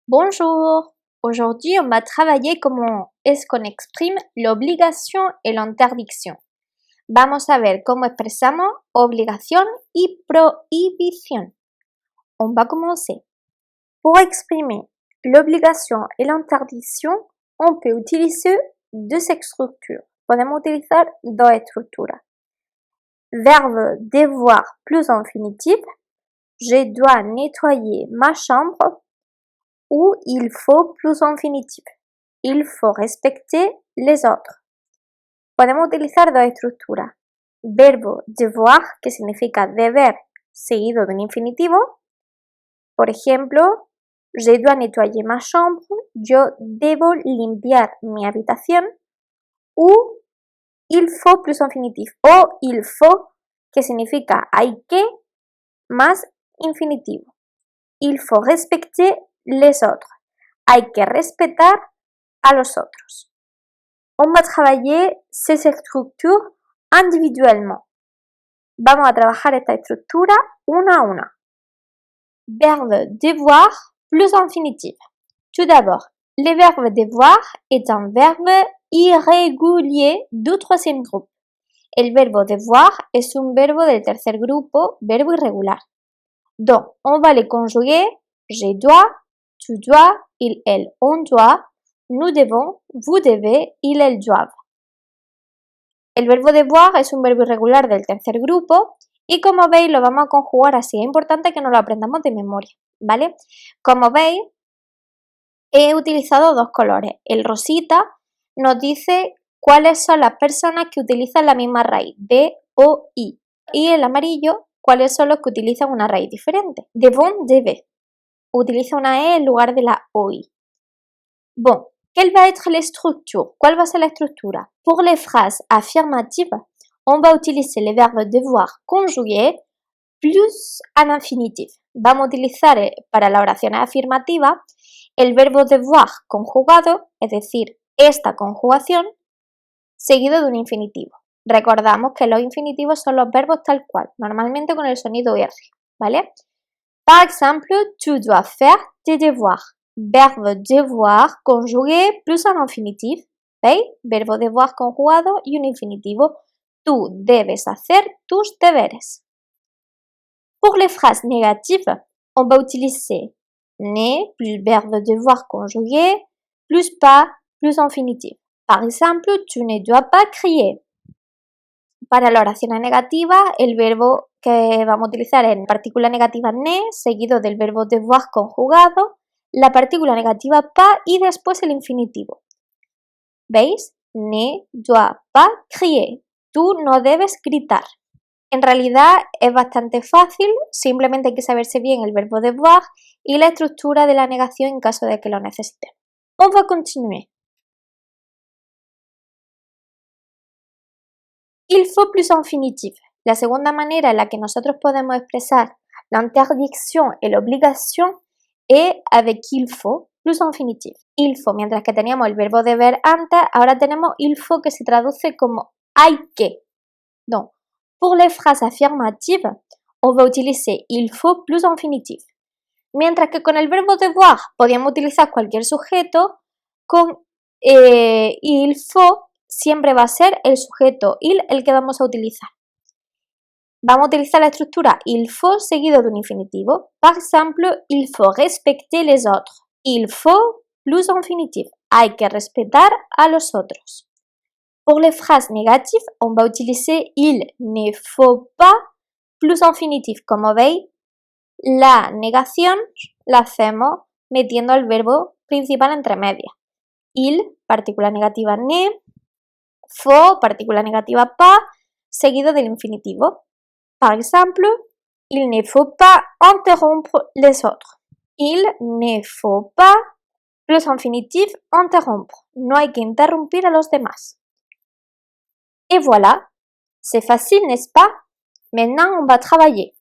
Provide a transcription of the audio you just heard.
Bonjour! Aujourd'hui, on va travailler comment est-ce qu'on exprime l'obligation et l'interdiction. Vamos a ver cómo expresamos obligación y prohibición. On va commencer. Pour exprimer l'obligation et l'interdiction, on peut utiliser deux structures. Podemos utilizar dos estructuras. Verbe devoir plus infinitif, je dois nettoyer ma chambre, ou il faut plus infinitif, il faut respecter les autres. Podemos utilizar dos estructuras. Verbo devoir, que significa deber, seguido de un infinitivo. Por ejemplo, je dois nettoyer ma chambre, yo debo limpiar mi habitación. O il faut plus infinitif, o il faut, que significa hay que, más infinitivo. Il faut respecter les autres. Hay que respetar a los otros. On va travailler ces structures individuellement. Vamos a trabajar esta estructura una a una. Verbe devoir plus infinitif. Tout d'abord, le verbe devoir est un verbe irrégulier du troisième groupe. El verbo devoir es un verbo del tercer grupo, verbo irregular. Donc, on va les conjuguer. Je dois, tu dois, il, elle, on doit, nous devons, vous devez, il, elles doivent. El verbo devoir es un verbo irregular del tercer grupo y como veis lo vamos a conjugar así. Es importante que nos lo aprendamos de memoria, ¿vale? Como veis, he utilizado dos colores. El rosita nos dice cuáles son las personas que utilizan la misma raíz, D, O, I. Y el amarillo, cuáles son los que utilizan una raíz diferente. Devons, debe. Utiliza una E en lugar de la OI. Bon, quelle va être la structure? ¿Cuál va a ser la estructura? Pour les phrases affirmatives, on va utiliser le verbe devoir conjugué plus un infinitif. Vamos a utilizar para las oraciones afirmativas el verbo devoir conjugado, es decir, esta conjugación, seguido de un infinitivo. Recordamos que los infinitivos son los verbos tal cual, normalmente con el sonido R, ¿vale? Par exemple, tu dois faire tes devoirs. Verbe devoir conjugué plus un infinitif. ¿Veis? Verbo devoir conjugado y un infinitivo. Tú debes hacer tus deberes. Pour les phrases négatives, on va utiliser ne plus verbe devoir conjugué plus pas plus infinitif. Par exemple, tu ne dois pas crier. Para la oración negativa, el verbo que vamos a utilizar es partícula negativa ne, seguido del verbo devoir conjugado, la partícula negativa pas y después el infinitivo. ¿Veis? Ne dois pas crier. Tú no debes gritar. En realidad es bastante fácil, simplemente hay que saberse bien el verbo devoir y la estructura de la negación en caso de que lo necesitemos. On va continuer. Il faut plus infinitif. La segunda manera en la que nosotros podemos expresar la interdicción y la obligación es avec il faut plus infinitif. Il faut, mientras que teníamos el verbo deber antes, ahora tenemos il faut que se traduce como hay que. Donc, pour les phrases affirmatives, on va utiliser il faut plus infinitif. Mientras que con el verbo devoir podíamos utilizar cualquier sujeto, con il faut siempre va a ser el sujeto il el que vamos a utilizar. Vamos a utilizar la estructura il faut seguido de un infinitivo. Par exemple, il faut respecter les autres. Il faut plus infinitif. Hay que respetar a los otros. Pour les phrases négatives, on va utiliser il ne faut pas plus infinitif. Como veis, la negación la hacemos metiendo el verbo principal entre medias. Il, partícula negativa ne, faut, partícula negativa pas, seguido del infinitivo. Par exemple, il ne faut pas interrompre les autres. Il ne faut pas, plus infinitif, interrompre. No hay que interrumpir a los demás. Et voilà, c'est facile, n'est-ce pas? Maintenant, on va travailler.